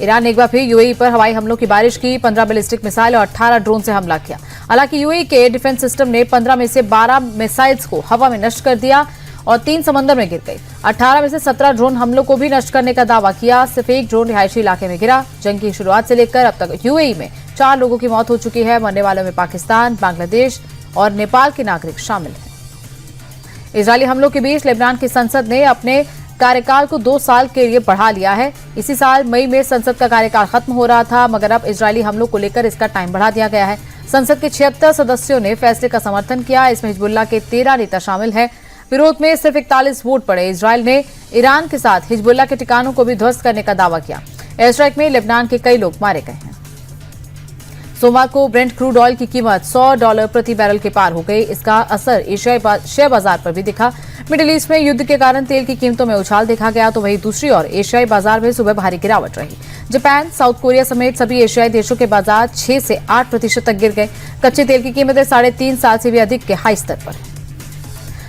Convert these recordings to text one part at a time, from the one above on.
Iran ने एक बार फिर यूएई पर हवाई हमलों की बारिश की। 15 बैलिस्टिक मिसाइल और 18 ड्रोन से हमला किया। हालांकि यूएई के डिफेंस सिस्टम ने 15 में से 12 मिसाइल्स को हवा में नष्ट कर दिया और 3 समंदर में गिर गई। 18 में से 17 ड्रोन हमलों को भी नष्ट करने का दावा किया। सिर्फ एक ड्रोन रिहायशी इलाके में गिरा। जंग की शुरुआत से लेकर अब तक यूएई में 4 लोगों की मौत हो चुकी है। मरने वालों में पाकिस्तान, बांग्लादेश और नेपाल के नागरिक शामिल हैं। इजरायली हमलों के बीच लेबनान की संसद ने अपने कार्यकाल को 2 साल के लिए बढ़ा लिया है। इसी साल मई में संसद का कार्यकाल खत्म हो रहा था, मगर अब इजरायली हमलों को लेकर इसका टाइम बढ़ा दिया गया है। संसद के 76 सदस्यों ने फैसले का समर्थन किया। इसमें हिजबुल्लाह के 13 नेता शामिल हैं। विरोध में सिर्फ 41 वोट पड़े। इजरायल ने ईरान के साथ हिजबुल्लाह के ठिकानों को भी ध्वस्त करने का दावा किया। एयर स्ट्राइक में लेबनान के कई लोग मारे गए हैं। सोमवार को ब्रेंट क्रूड ऑयल की कीमत $100 प्रति बैरल के पार हो गई। इसका असर एशियाई शेयर बाजार पर भी दिखा। मिडिल ईस्ट में युद्ध के कारण तेल की कीमतों में उछाल देखा गया, तो वहीं दूसरी ओर एशियाई बाजार में सुबह भारी गिरावट रही। जापान, साउथ कोरिया समेत सभी एशियाई देशों के बाजार 6 से 8% तक गिर गए। कच्चे तेल की कीमतें 3.5 साल से भी अधिक के हाई स्तर पर।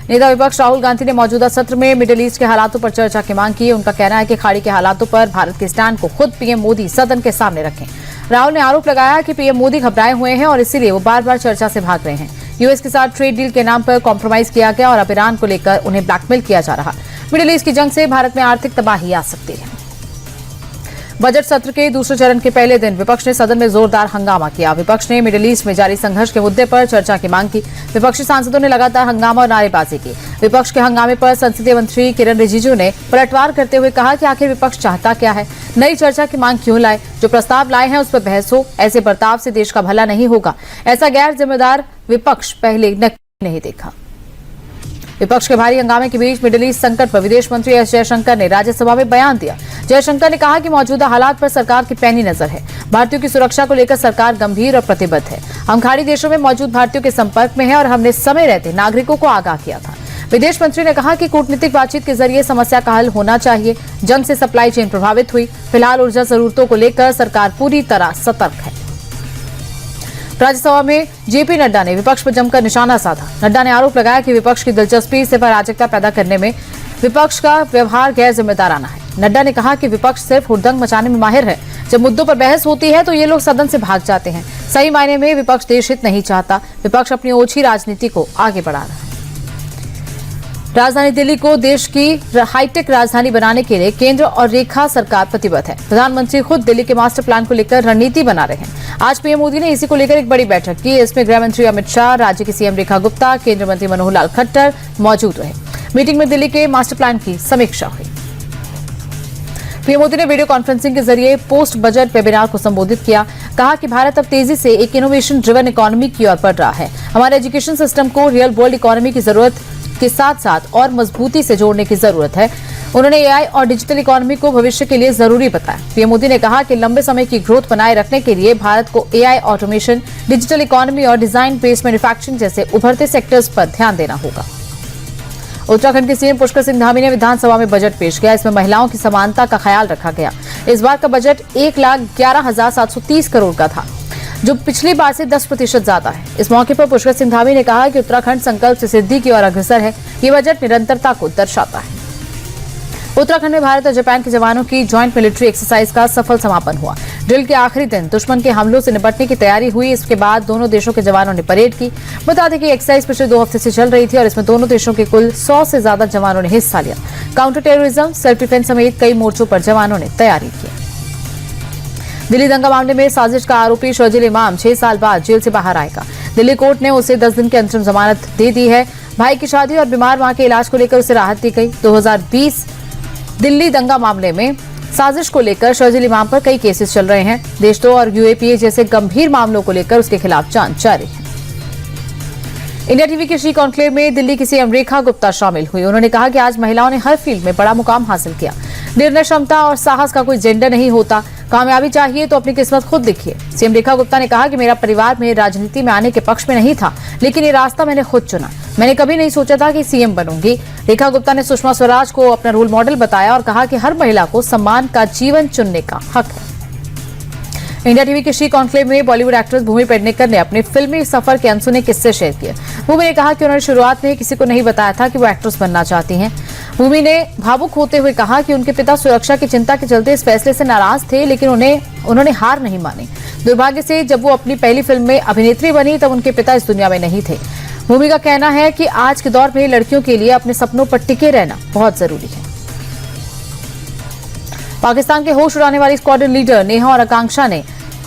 नेता विपक्ष राहुल गांधी ने मौजूदा सत्र में मिडिल ईस्ट के हालातों पर चर्चा की मांग की। उनका कहना है कि खाड़ी के हालातों पर भारत के स्टैंड को खुद पीएम मोदी सदन के सामने रखें। राहुल ने आरोप लगाया कि पीएम मोदी घबराए हुए हैं और इसीलिए वो बार बार चर्चा से भाग रहे हैं। यूएस के साथ ट्रेड डील के नाम पर कॉम्प्रोमाइज किया गया और अब ईरान को लेकर उन्हें ब्लैकमेल किया जा रहा। मिडिल ईस्ट की जंग से भारत में आर्थिक तबाही आ सकती है। बजट सत्र के दूसरे चरण के पहले दिन विपक्ष ने सदन में जोरदार हंगामा किया। विपक्ष ने मिडिल ईस्ट में जारी संघर्ष के मुद्दे पर चर्चा की मांग की। विपक्षी सांसदों ने लगातार हंगामा और नारेबाजी की। विपक्ष के हंगामे पर संसदीय मंत्री किरण रिजिजू ने पलटवार करते हुए कहा कि आखिर विपक्ष चाहता क्या है, नई चर्चा की मांग क्यों लाए, जो प्रस्ताव लाए हैं उस पर बहस हो। ऐसे बर्ताव से देश का भला नहीं होगा। ऐसा गैर जिम्मेदार विपक्ष पहले नहीं देखा। विपक्ष के भारी हंगामे के बीच मिडिल ईस्ट संकट पर विदेश मंत्री एस जयशंकर ने राज्यसभा में बयान दिया। जयशंकर ने कहा कि मौजूदा हालात पर सरकार की पैनी नजर है। भारतीयों की सुरक्षा को लेकर सरकार गंभीर और प्रतिबद्ध है। हम खाड़ी देशों में मौजूद भारतीयों के संपर्क में हैं और हमने समय रहते नागरिकों को आगाह किया था। विदेश मंत्री ने कहा कि कूटनीतिक बातचीत के जरिए समस्या का हल होना चाहिए। जंग से सप्लाई चेन प्रभावित हुई। फिलहाल ऊर्जा जरूरतों को लेकर सरकार पूरी तरह सतर्क है। राज्यसभा में जेपी नड्डा ने विपक्ष पर जमकर निशाना साधा। नड्डा ने आरोप लगाया कि विपक्ष की दिलचस्पी सिर्फ अराजकता पैदा करने में विपक्ष का व्यवहार गैर जिम्मेदाराना है। नड्डा ने कहा कि विपक्ष सिर्फ हुड़दंग मचाने में माहिर है। जब मुद्दों पर बहस होती है तो ये लोग सदन से भाग जाते हैं। सही मायने में विपक्ष देश हित नहीं चाहता। विपक्ष अपनी ओछी राजनीति को आगे बढ़ा रहा है। राजधानी दिल्ली को देश की हाईटेक राजधानी बनाने के लिए केंद्र और रेखा सरकार प्रतिबद्ध है। प्रधानमंत्री खुद दिल्ली के मास्टर प्लान को लेकर रणनीति बना रहे हैं। आज पीएम मोदी ने इसी को लेकर एक बड़ी बैठक की। इसमें गृह मंत्री अमित शाह, राज्य की सीएम रेखा गुप्ता, केंद्रीय मंत्री मनोहर लाल खट्टर मौजूद रहे। मीटिंग में दिल्ली के मास्टर प्लान की समीक्षा हुई। पीएम मोदी ने वीडियो कॉन्फ्रेंसिंग के जरिए पोस्ट बजट वेबिनार को संबोधित किया। कहा कि भारत अब तेजी से एक इनोवेशन ड्रिवन इकोनॉमी की ओर बढ़ रहा है। हमारे एजुकेशन सिस्टम को रियल वर्ल्ड इकोनॉमी की जरूरत के साथ साथ और मजबूती से जोड़ने की जरूरत है। उन्होंने एआई और डिजिटल इकोनॉमी को भविष्य के लिए जरूरी बताया। पीएम मोदी ने कहा कि लंबे समय की ग्रोथ बनाए रखने के लिए भारत को एआई, ऑटोमेशन, डिजिटल इकोनॉमी और डिजाइन बेस्ड मैन्युफैक्चरिंग जैसे उभरते सेक्टर्स पर ध्यान देना होगा। उत्तराखंड के सीएम पुष्कर सिंह धामी ने विधानसभा में बजट पेश किया। इसमें महिलाओं की समानता का ख्याल रखा गया। इस बार का बजट 1,11,730 करोड़ का था, जो पिछली बार से 10% ज्यादा है। इस मौके पर पुष्कर सिंह धामी ने कहा कि उत्तराखंड संकल्प से सिद्धि की ओर अग्रसर है। ये बजट निरंतरता को दर्शाता है। उत्तराखंड में भारत और जापान के जवानों की ज्वाइंट मिलिट्री एक्सरसाइज का सफल समापन हुआ। ड्रिल के आखिरी दिन दुश्मन के हमलों से निपटने की तैयारी हुई। इसके बाद दोनों देशों के जवानों ने परेड की। बता दें कि एक्सरसाइज पिछले 2 हफ्ते से चल रही थी और इसमें दोनों देशों के कुल 100 से ज्यादा जवानों ने हिस्सा लिया। काउंटर टेररिज्म, सेल्फ डिफेंस समेत कई मोर्चों पर जवानों ने तैयारी की। दिल्ली दंगा मामले में साजिश का आरोपी शर्जील इमाम 6 साल बाद जेल से बाहर आएगा। दिल्ली कोर्ट ने उसे 10 दिन की अंतरिम जमानत दे दी है। भाई की शादी और बीमार मां के इलाज को लेकर उसे राहत दी गई। 2020 दिल्ली दंगा मामले में साजिश को लेकर शर्जील इमाम पर कई केसेस चल रहे हैं। देशद्रोह और यूएपीए जैसे गंभीर मामलों को लेकर उसके खिलाफ जांच जारी है। इंडिया टीवी के श्री कॉन्क्लेव में दिल्ली की सीएम रेखा गुप्ता शामिल हुई। उन्होंने कहा कि आज महिलाओं ने हर फील्ड में बड़ा मुकाम हासिल किया। निर्णय क्षमता और साहस का कोई जेंडर नहीं होता। कामयाबी चाहिए तो अपनी किस्मत खुद लिखिए। सीएम रेखा गुप्ता ने कहा कि मेरा परिवार में राजनीति में आने के पक्ष में नहीं था, लेकिन ये रास्ता मैंने खुद चुना। मैंने कभी नहीं सोचा था कि सीएम बनूंगी। रेखा गुप्ता ने सुषमा स्वराज को अपना रोल मॉडल बताया और कहा कि हर महिला को सम्मान का जीवन चुनने का हक है। इंडिया टीवी के श्री कॉन्क्लेव में बॉलीवुड एक्ट्रेस भूमि पेडनेकर ने अपने फिल्मी सफर के अनसुने किस्से शेयर किए। भूमि ने कहा कि उन्होंने शुरुआत में किसी को नहीं बताया था कि वो एक्ट्रेस बनना चाहती हैं। भूमि ने भावुक होते हुए कहा कि उनके पिता सुरक्षा की चिंता के चलते इस फैसले से नाराज थे, लेकिन उन्होंने हार नहीं मानी। दुर्भाग्य से जब वो अपनी पहली फिल्म में अभिनेत्री बनी तब उनके पिता इस दुनिया में नहीं थे। भूमि का कहना है कि आज के दौर में लड़कियों के लिए अपने सपनों पर टिके रहना बहुत जरूरी है। पाकिस्तान के होश उड़ाने वाली स्क्वाड्रन लीडर नेहा और आकांक्षा ने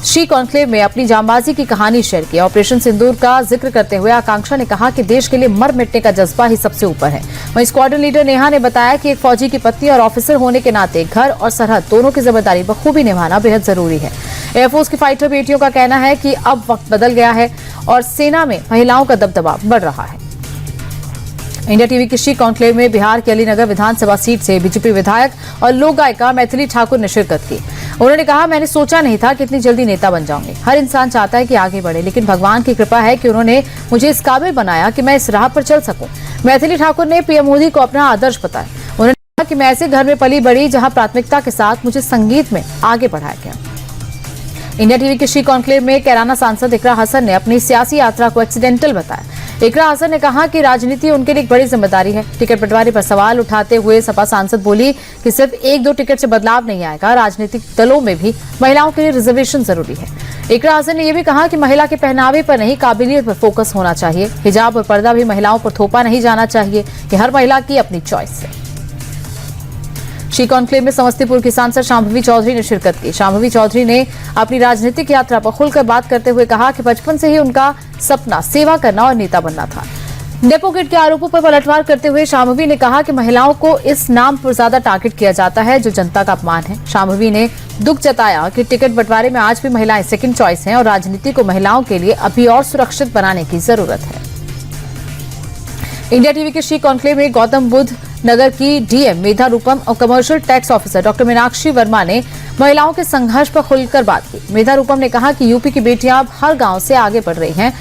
शी कॉन्क्लेव में अपनी जांबाजी की कहानी शेयर की। ऑपरेशन सिंदूर का जिक्र करते हुए आकांक्षा ने कहा कि देश के लिए मर मिटने का जज्बा ही सबसे ऊपर है। वहीं स्क्वाड्रन लीडर नेहा ने बताया कि एक फौजी की पत्नी और ऑफिसर होने के नाते घर और सरहद दोनों की जिम्मेदारी बखूबी निभाना बेहद जरूरी है। एयरफोर्स की फाइटर बेटियों का कहना है कि अब वक्त बदल गया है और सेना में महिलाओं का दबदबा बढ़ रहा है। इंडिया टीवी की शी कॉन्क्लेव में बिहार के अलीनगर विधानसभा सीट से बीजेपी विधायक और लोक गायिका मैथिली ठाकुर ने शिरकत की। उन्होंने कहा, मैंने सोचा नहीं था कि इतनी जल्दी नेता बन जाऊंगी। हर इंसान चाहता है कि आगे बढ़े, लेकिन भगवान की कृपा है कि उन्होंने मुझे इस काबिल बनाया कि मैं इस राह पर चल सकूं। मैथिली ठाकुर ने पीएम मोदी को अपना आदर्श बताया। उन्होंने कहा कि मैं ऐसे घर में पली बड़ी जहां प्राथमिकता के साथ मुझे संगीत में आगे बढ़ाया गया। इंडिया टीवी के शी कॉन्क्लेव में कैराना सांसद इकरा हसन ने अपनी सियासी यात्रा को एक्सीडेंटल बताया। इकरा हसन ने कहा कि राजनीति उनके लिए एक बड़ी जिम्मेदारी है। टिकट बंटवारे पर सवाल उठाते हुए सपा सांसद बोली कि सिर्फ 1-2 टिकट से बदलाव नहीं आएगा, राजनीतिक दलों में भी महिलाओं के लिए रिजर्वेशन जरूरी है। इकरा हसन ने यह भी कहा कि महिला के पहनावे पर नहीं, काबिलियत पर फोकस होना चाहिए। हिजाब और पर्दा भी महिलाओं पर थोपा नहीं जाना चाहिए। कि हर महिला की अपनी चॉइस है। शी कॉन्क्लेव में समस्तीपुर की सांसद शांभवी चौधरी ने शिरकत की। शांभवी चौधरी ने अपनी राजनीतिक यात्रा पर खुलकर बात करते हुए कहा कि बचपन से ही उनका सपना सेवा करना और नेता बनना था। डेपोकिट के आरोपों पर पलटवार करते हुए शांभवी ने कहा कि महिलाओं को इस नाम पर ज्यादा टारगेट किया जाता है जो जनता का अपमान है। शांभवी ने दुख जताया कि टिकट बंटवारे में आज भी महिलाएं सेकंड चॉइस हैं और राजनीति को महिलाओं के लिए अभी और सुरक्षित बनाने की जरूरत है। इंडिया टीवी के शी कॉन्क्लेव में गौतम बुद्ध नगर की डीएम मेधा रूपम और commercial tax officer doctor Meenakshi Verma ने महिलाओं के संघर्ष पर खुलकर बात की। मेधा रूपम ने कहा कि यूपी की बेटियां अब हर गांव से आगे बढ़ रही हैं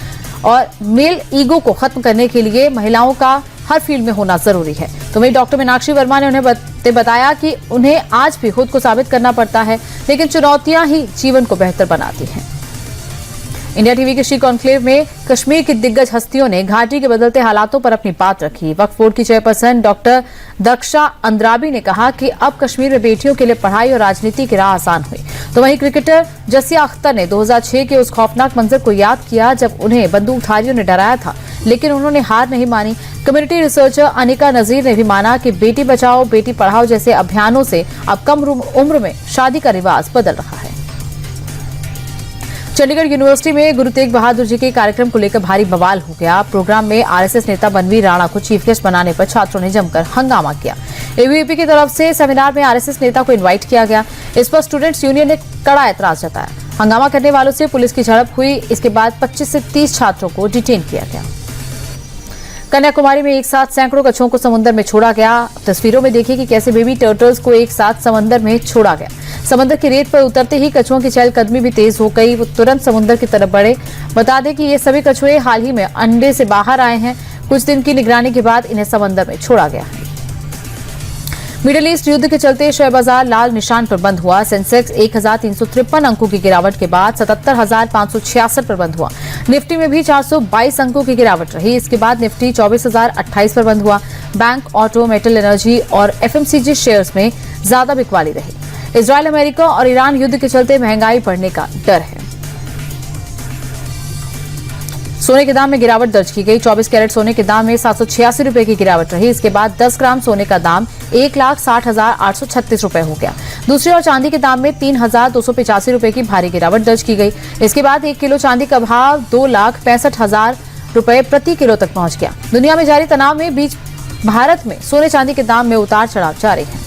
और मेल ईगो को खत्म करने के लिए महिलाओं का हर फील्ड में होना जरूरी है। तो वहीं डॉक्टर मीनाक्षी वर्मा ने उन्हें बताया कि उन्हें आज भी खुद को साबित करना पड़ता है, लेकिन चुनौतियां ही जीवन को बेहतर बनाती हैं। इंडिया टीवी के शी कॉन्क्लेव में कश्मीर की दिग्गज हस्तियों ने घाटी के बदलते हालातों पर अपनी बात रखी। वक्फ बोर्ड की चेयरपर्सन डॉक्टर दक्षा अंद्राबी ने कहा कि अब कश्मीर में बेटियों के लिए पढ़ाई और राजनीति की राह आसान हुई। तो वहीं क्रिकेटर जसिया अख्तर ने 2006 के उस खौफनाक मंजर को याद किया जब उन्हें बंदूकधारियों ने डराया था, लेकिन उन्होंने हार नहीं मानी। कम्युनिटी रिसर्चर अनिका नजीर ने भी माना कि बेटी बचाओ बेटी पढ़ाओ जैसे अभियानों से अब कम उम्र में शादी का रिवाज बदल रहा है। चंडीगढ़ यूनिवर्सिटी में गुरु तेग बहादुर जी के कार्यक्रम को लेकर भारी बवाल हो गया। प्रोग्राम में आरएसएस नेता बनवीर राणा को चीफ गेस्ट बनाने पर छात्रों ने जमकर हंगामा किया। एबीवीपी की तरफ से सेमिनार में आरएसएस नेता को इनवाइट किया गया। इस पर स्टूडेंट्स यूनियन ने कड़ा ऐतराज जताया। हंगामा करने वालों से पुलिस की झड़प हुई। इसके बाद 25 से 30 छात्रों को डिटेन किया गया। कन्याकुमारी में एक साथ सैकड़ों कछुओं को समुद्र में छोड़ा गया। तस्वीरों में देखिए कि कैसे बेबी टर्टल्स को एक साथ समंदर में छोड़ा गया। समंदर की रेत पर उतरते ही कछुओं की चहलकदमी भी तेज हो गई। वो तुरंत समुद्र की तरफ बढ़े। बता दें कि ये सभी कछुए हाल ही में अंडे से बाहर आए हैं। कुछ दिन की निगरानी के बाद इन्हें समंदर में छोड़ा गया है। मिडिल ईस्ट युद्ध के चलते शेयर बाजार लाल निशान पर बंद हुआ। सेंसेक्स 1353 अंकों की गिरावट के बाद 77,566 पर बंद हुआ। निफ्टी में भी 422 अंकों की गिरावट रही। इसके बाद निफ्टी 24,028 पर बंद हुआ। बैंक, ऑटो, मेटल, एनर्जी और एफएमसीजी शेयर्स में ज्यादा बिकवाली रही। इजरायल, अमेरिका और ईरान युद्ध के चलते महंगाई बढ़ने का डर है। सोने के दाम में गिरावट दर्ज की गई। 24 कैरेट सोने के दाम में 786 रुपए की गिरावट रही। इसके बाद 10 ग्राम सोने का दाम 1,60,836 रुपए हो गया। दूसरी ओर चांदी के दाम में 3,285 रुपए की भारी गिरावट दर्ज की गई। इसके बाद 1 किलो चांदी का भाव 2,65,000 रुपए प्रति किलो तक पहुंच गया। दुनिया में जारी तनाव में बीच भारत में सोने चांदी के दाम में उतार चढ़ाव जारी है।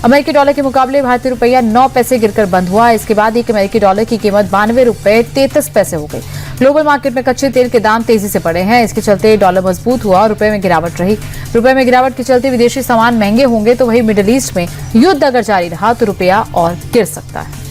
अमेरिकी डॉलर के मुकाबले भारतीय रुपया 9 पैसे गिरकर बंद हुआ। इसके बाद एक अमेरिकी डॉलर की कीमत 92 रुपए 33 पैसे हो गई। ग्लोबल मार्केट में कच्चे तेल के दाम तेजी से बढ़े हैं। इसके चलते डॉलर मजबूत हुआ और रुपए में गिरावट रही। रुपए में गिरावट के चलते विदेशी सामान महंगे होंगे, तो वहीं मिडिल ईस्ट में युद्ध अगर जारी रहा तो रुपया और गिर सकता है।